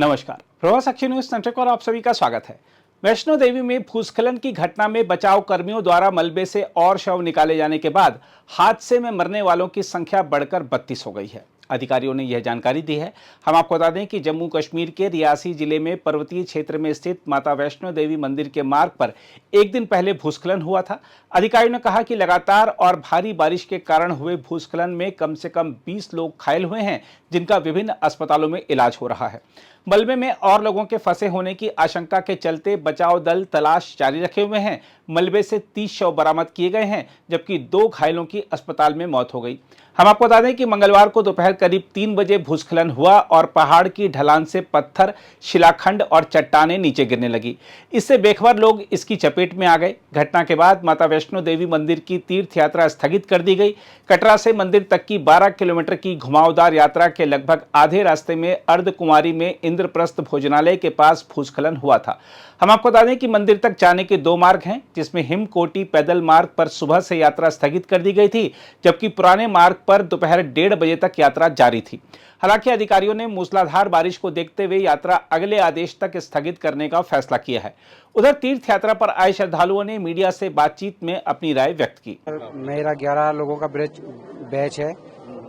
नमस्कार, प्रवास action news centre पर आप सभी का स्वागत है। वैष्णो देवी में भूस्खलन की घटना में बचाव कर्मियों द्वारा मलबे से और शव निकाले जाने के बाद हादसे में मरने वालों की संख्या बढ़कर 32 हो गई है। अधिकारियों ने यह जानकारी दी है। हम आपको बता दें कि जम्मू कश्मीर के रियासी जिले में पर्वतीय क्षेत्र में स्थित माता वैष्णो देवी मंदिर के मार्ग पर एक दिन पहले भूस्खलन हुआ था। अधिकारियों ने कहा कि लगातार और भारी बारिश के कारण हुए भूस्खलन में कम से कम 20 लोग घायल हुए हैं, जिनका विभिन्न अस्पतालों में इलाज हो रहा है। मलबे में और लोगों के फंसे होने की आशंका के चलते बचाव दल तलाश जारी रखे हुए हैं। मलबे से 30 शव बरामद किए गए हैं, जबकि 2 घायलों की अस्पताल में मौत हो गई। हम आपको बता दें कि मंगलवार को दोपहर करीब 3 बजे भूस्खलन हुआ और पहाड़ की ढलान से पत्थर, शिलाखंड और चट्टानें नीचे गिरने लगी। इससे बेखबर लोग इसकी चपेट में आ गए। घटना के बाद माता वैष्णो देवी मंदिर की तीर्थ यात्रा स्थगित कर दी गई। कटरा से मंदिर तक की 12 किलोमीटर की घुमावदार यात्रा के लगभग आधे रास्ते में अर्धकुमारी में इंद्रप्रस्थ भोजनालय के पास भूस्खलन हुआ था। हम आपको बता दें कि मंदिर तक जाने के 2 मार्ग हैं, जिसमें हिमकोटी पैदल मार्ग पर सुबह से यात्रा स्थगित कर दी गई थी, जबकि पुराने मार्ग पर दोपहर 1:30 बजे तक यात्रा जारी थी। हालांकि अधिकारियों ने मूसलाधार बारिश को देखते हुए यात्रा अगले आदेश तक स्थगित करने का फैसला किया है। उधर तीर्थ यात्रा पर आए श्रद्धालुओं ने मीडिया से बातचीत में अपनी राय व्यक्त की। मेरा 11 लोगों का बैच है,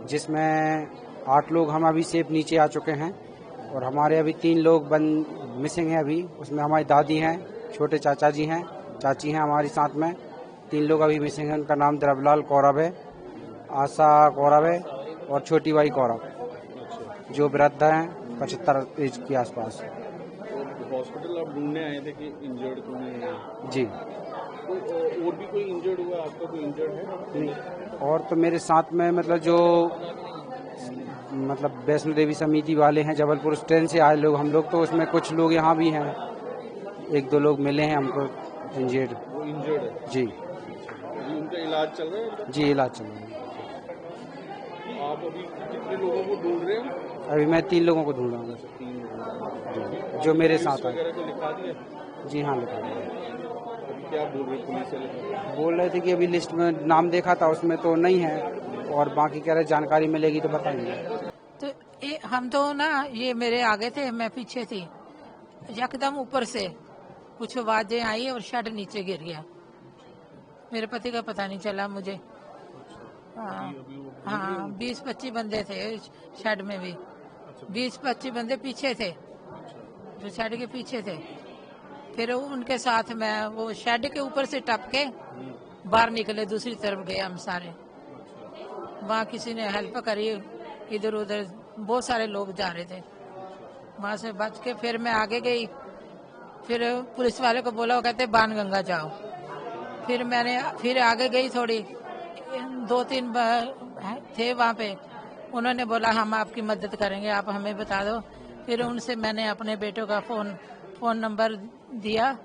जिसमें 8 लोग हम अभी सेफ नीचे आ चुके हैं और हमारे अभी 3 लोग मिसिंग हैं। अभी उसमें हमारी दादी हैं, छोटे चाचा जी हैं, चाची हैं हमारी साथ में। 3 लोग अभी मिसिंग हैं। उनका नाम द्रवलाल कौरव है, आशा कौरव है और छोटी बाई कौरव, जो वृद्ध हैं 75 एज के आसपास। हॉस्पिटल आप ढूंढने आए थे कि इंजर्ड तो नहीं है? जी। और भी कोई इंजर्ड हुआ? आपका कोई इंजर्ड है? नहीं, और तो मेरे साथ में जो वैष्णो देवी समिति वाले हैं जबलपुर, उस ट्रेन से आए लोग हम लोग, तो उसमें कुछ लोग यहाँ भी हैं। 1-2 लोग मिले हैं हमको इंजर्ड। वो इंजर्ड है जी। उनका इलाज चल रहा है? जी, इलाज चल रहा है। आप अभी कितने लोगों को ढूंढ रहे हैं? अभी मैं 3 लोगों को ढूंढ रहा हूँ। 3 लोग जो मेरे साथ पुलिस वगैरह को लिखा दिया? जी हाँ, लिखा दिया। अभी क्या बोल रहे पुलिस वाले? बोल रहे थे कि अभी लिस्ट में नाम देखा था, उसमें तो नहीं है, और बाकी कह रहे जानकारी मिलेगी तो बताएंगे। तो हम तो ना, ये मेरे आगे थे, मैं पीछे थी। यकदम ऊपर से कुछ आवाजें आई और शेड नीचे गिर गया। मेरे पति का पता नहीं चला मुझे। हाँ, 20-25 बंदे थे शेड में भी। 20-25 बंदे पीछे थे, जो शेड के पीछे थे। फिर उनके साथ मैं वो शेड के ऊपर से टप के बाहर निकले, दूसरी तरफ गए हम सारे। वहाँ किसी ने हेल्प करी, इधर उधर बहुत सारे लोग जा रहे थे। वहाँ से बच के फिर मैं आगे गई। फिर पुलिस वाले को बोला, वो कहते बाणगंगा जाओ। फिर मैंने फिर आगे गई, थोड़ी 2-3 थे वहाँ पे। उन्होंने बोला हम आपकी मदद करेंगे, आप हमें बता दो। फिर उनसे मैंने अपने बेटों का फोन नंबर दिया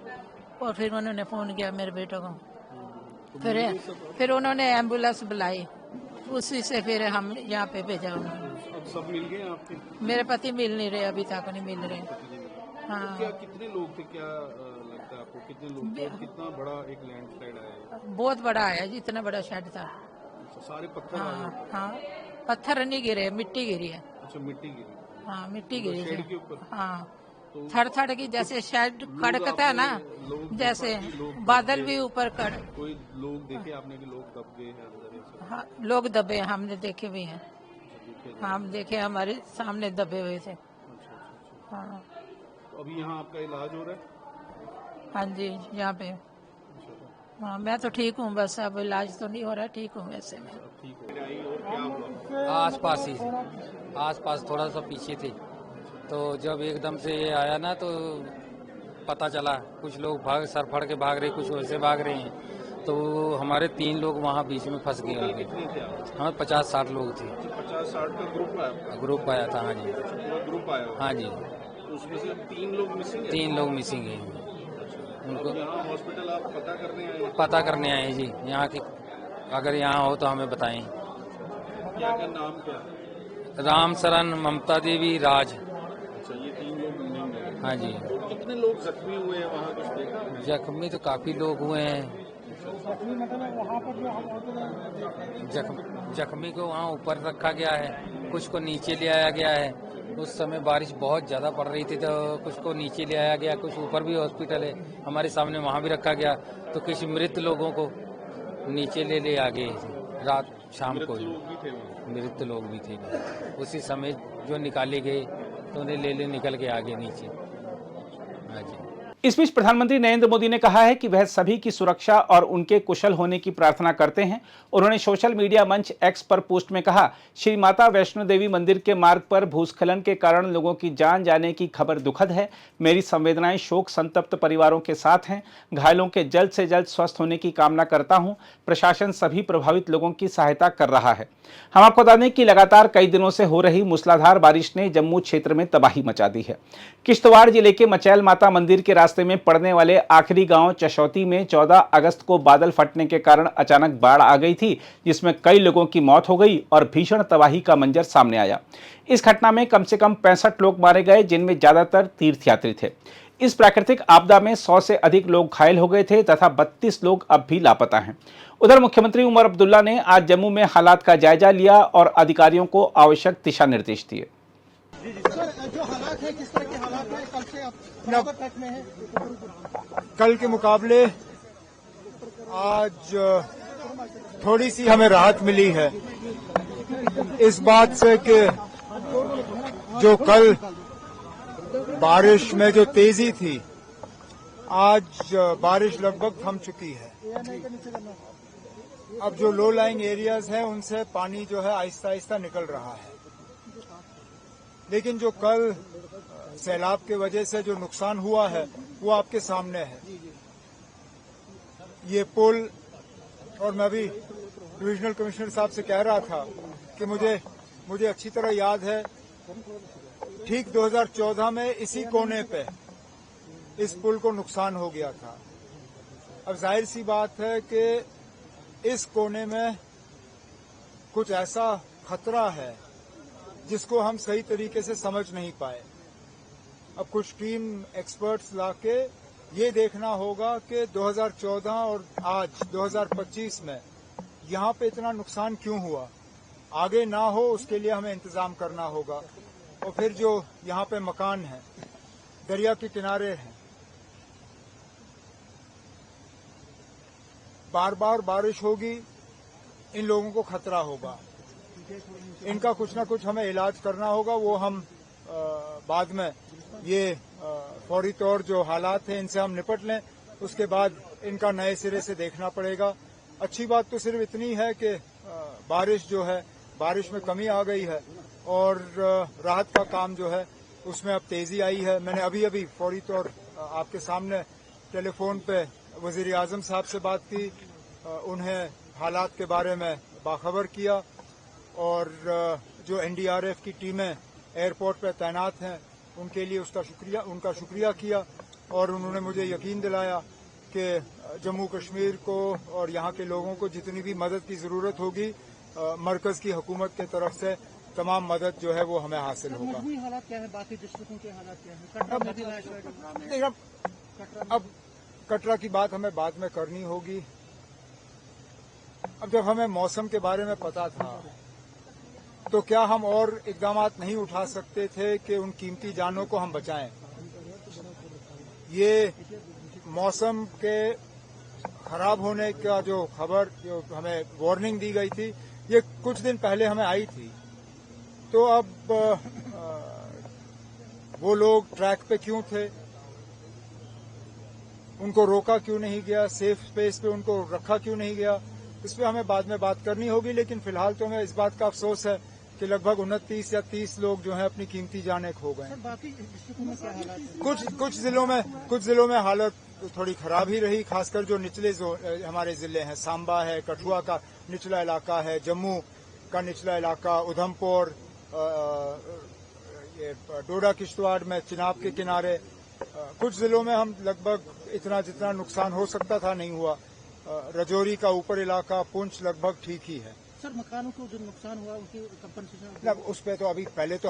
और फिर उन्होंने फ़ोन किया मेरे बेटों को। फिर उन्होंने एम्बुलेंस बुलाई, उसी से फिर हम यहाँ पे भेजा। अब सब मिल गए आपके? मेरे पति मिल नहीं रहे, अभी तक नहीं मिल रहे। हाँ। क्या कितने लोग थे? क्या लगता है आपको कितने लोग थे? कितना बड़ा एक लैंडस्लाइड आया? बहुत बड़ा आया जी, इतना बड़ा शेड था। सारे पत्थर? हाँ, पत्थर नहीं गिरे, मिट्टी गिरी है। अच्छा, मिट्टी गिरी? हाँ, मिट्टी गिरी शेड के ऊपर? हाँ, थड़ की जैसे शेड खड़कता है ना, जैसे बादल भी ऊपर खड़। कोई लोग देखे आपने कि लोग दब गए हैं अंदर? हाँ, लोग दबे हमने देखे भी हैं। हम देखे, हमारे सामने दबे हुए थे। हाँ। तो अभी यहाँ आपका इलाज हो रहा है? हाँ जी, यहाँ पे। हाँ, मैं तो ठीक हूँ, बस अब इलाज तो नहीं हो रहा, ठीक हूँ वैसे मैं। आसपास थोड़ा सा पीछे थे, तो जब एकदम से ये आया ना, तो पता चला कुछ लोग सर फड़ के भाग रहे, कुछ वैसे भाग रहे हैं। तो हमारे 3 लोग वहाँ बीच में फंस गए होंगे। हमें 50-60 लोग थे। 50-60 का ग्रुप आया था। हाँ जी, ग्रुप आया? हाँ जी। तो उसमें से 3 लोग मिसिंग हैं? 3 लोग मिसिंग हैं। उनको यहाँ हॉस्पिटल आप पता करने आए? पता करने आए जी, यहाँ की अगर यहाँ हो तो हमें बताएं। क्या नाम क्या? राम शरण, ममता देवी, राज। अच्छा, ये 3 लोग मिसिंग हैं? हाँ जी। कितने लोग जख्मी हुए हैं वहाँ, कुछ देखा? जख्मी तो काफी लोग हुए हैं। जख्मी को वहाँ ऊपर रखा गया है, कुछ को नीचे ले आया गया है। उस समय बारिश बहुत ज़्यादा पड़ रही थी, तो कुछ को नीचे ले आया गया, कुछ ऊपर भी हॉस्पिटल है हमारे सामने, वहाँ भी रखा गया। तो कुछ मृत लोगों को नीचे ले आ गए रात शाम को ही। लोग भी थे वहाँ। मृत लोग भी थे उसी समय जो निकाले गए, तो उन्हें ले निकल के आगे नीचे। हाँ जी। इस बीच प्रधानमंत्री नरेंद्र मोदी ने कहा है कि वह सभी की सुरक्षा और उनके कुशल होने की प्रार्थना करते हैं। उन्होंने सोशल मीडिया मंच एक्स पर पोस्ट में कहा, श्री माता वैष्णो देवी मंदिर के मार्ग पर भूस्खलन के कारण लोगों की जान जाने की खबर दुखद है। मेरी संवेदनाएं शोक संतप्त परिवारों के साथ हैं। घायलों के जल्द से जल्द स्वस्थ होने की कामना करता हूं। प्रशासन सभी प्रभावित लोगों की सहायता कर रहा है। हम आपको बता दें कि लगातार कई दिनों से हो रही मूसलाधार बारिश ने जम्मू क्षेत्र में तबाही मचा दी है। किश्तवाड़ जिले के मचैल माता मंदिर के रास्ते में पड़ने वाले आखिरी गांव चशौती में 14 अगस्त को बादल फटने के कारण अचानक बाढ़ आ गई थी, जिसमें कई लोगों की मौत हो गई और भीषण तबाही का मंजर सामने आया। इस घटना में कम से कम 65 लोग मारे गए, जिनमें ज्यादातर तीर्थयात्री थे। इस प्राकृतिक आपदा में 100 से अधिक लोग घायल हो गए थे तथा 32 लोग अब भी लापता हैं। उधर मुख्यमंत्री उमर अब्दुल्ला ने आज जम्मू में हालात का जायजा लिया और अधिकारियों को आवश्यक दिशा निर्देश दिए। जो हालात है, किस तरह के हालात हैं कल से अब ट्रैक में है? कल के मुकाबले आज थोड़ी सी हमें राहत मिली है इस बात से कि जो कल बारिश में जो तेजी थी, आज बारिश लगभग थम चुकी है। अब जो लो लाइंग एरियाज हैं उनसे पानी जो है आहिस्ता आहिस्ता निकल रहा है। लेकिन जो कल सैलाब के वजह से जो नुकसान हुआ है वो आपके सामने है। ये पुल, और मैं भी डिविजनल कमिश्नर साहब से कह रहा था कि मुझे अच्छी तरह याद है, ठीक 2014 में इसी कोने पे इस पुल को नुकसान हो गया था। अब जाहिर सी बात है कि इस कोने में कुछ ऐसा खतरा है जिसको हम सही तरीके से समझ नहीं पाए। अब कुछ टीम एक्सपर्ट्स लाके ये देखना होगा कि 2014 और आज 2025 में यहाँ पे इतना नुकसान क्यों हुआ, आगे ना हो उसके लिए हमें इंतजाम करना होगा। और फिर जो यहाँ पे मकान है, दरिया के किनारे हैं, बार बार बारिश होगी, इन लोगों को खतरा होगा, इनका कुछ ना कुछ हमें इलाज करना होगा। वो हम बाद में ये फौरी तौर जो हालात हैं इनसे हम निपट लें, उसके बाद इनका नए सिरे से देखना पड़ेगा। अच्छी बात तो सिर्फ इतनी है कि बारिश जो है, बारिश में कमी आ गई है और राहत का काम जो है उसमें अब तेजी आई है। मैंने अभी फौरी तौर आपके सामने टेलीफोन पे वजीर आजम साहब से बात की, उन्हें हालात के बारे में बाखबर किया और जो एनडीआरएफ की टीमें एयरपोर्ट पर तैनात हैं उनके लिए उनका शुक्रिया किया और उन्होंने मुझे यकीन दिलाया कि जम्मू कश्मीर को और यहाँ के लोगों को जितनी भी मदद की जरूरत होगी, मरकज की हुकूमत की तरफ से तमाम मदद जो है वो हमें हासिल होगा। हालात क्या है, बाकी डिस्ट्रिक्टों के हालात क्या है? अब कटरा की बात हमें बाद में करनी होगी। अब जब हमें मौसम के बारे में पता था तो क्या हम और इकदाम नहीं उठा सकते थे कि उन कीमती जानों को हम बचाएं? ये मौसम के खराब होने का जो खबर, जो हमें वार्निंग दी गई थी, ये कुछ दिन पहले हमें आई थी। तो अब वो लोग ट्रैक पे क्यों थे, उनको रोका क्यों नहीं गया, सेफ स्पेस पे उनको रखा क्यों नहीं गया, इस पे हमें बाद में बात करनी होगी। लेकिन फिलहाल तो हमें इस बात का अफसोस है कि लगभग 29 या 30 लोग जो हैं अपनी कीमती जानें खो गए। बाकी डिस्ट्रिक्टों में क्या हालात है? कुछ जिलों में हालत थोड़ी खराब ही रही, खासकर जो निचले हमारे जिले हैं, सांबा है, कठुआ का निचला इलाका है, जम्मू का निचला इलाका, उधमपुर, ये डोडा किश्तवाड़ में चिनाब के किनारे, कुछ जिलों में हम लगभग इतना जितना नुकसान हो सकता था नहीं हुआ। रजौरी का ऊपर इलाका, पुंछ लगभग ठीक ही है। सर, मकानों को जो नुकसान हुआ उनकी कंपनसेशन उस पे तो अभी पहले तो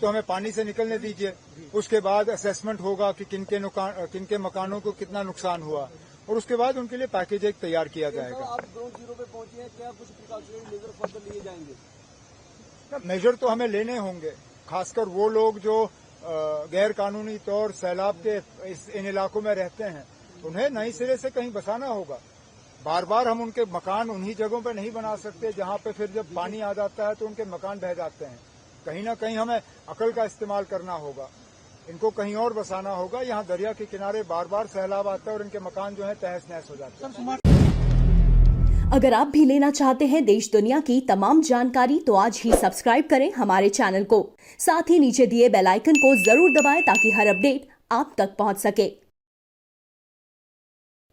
हमें पानी से निकलने दीजिए, उसके बाद असेसमेंट होगा कि किनके मकानों को कितना नुकसान हुआ और उसके बाद उनके लिए पैकेज एक तैयार किया जाएगा। आप ग्राउंड जीरो पे पहुंचे हैं, क्या कुछ प्रिकॉशनरी मेजर फर्दर लिए जाएंगे? मेजर तो हमें लेने होंगे, खासकर वो लोग जो गैर कानूनी तौर सैलाब के इन इलाकों में रहते हैं, उन्हें नए सिरे से कहीं बसाना होगा। बार बार हम उनके मकान उन्हीं जगहों पे नहीं बना सकते जहां पे फिर जब पानी आ जाता है तो उनके मकान बह जाते हैं। कहीं ना कहीं हमें अकल का इस्तेमाल करना होगा, इनको कहीं और बसाना होगा। यहाँ दरिया के किनारे बार बार सैलाब आता है और इनके मकान जो है तहस नहस हो जाते हैं। अगर आप भी लेना चाहते हैं देश दुनिया की तमाम जानकारी तो आज ही सब्सक्राइब करें हमारे चैनल को। साथ ही नीचे दिए बेल आइकन को जरूर दबाएं ताकि हर अपडेट आप तक पहुंच सके।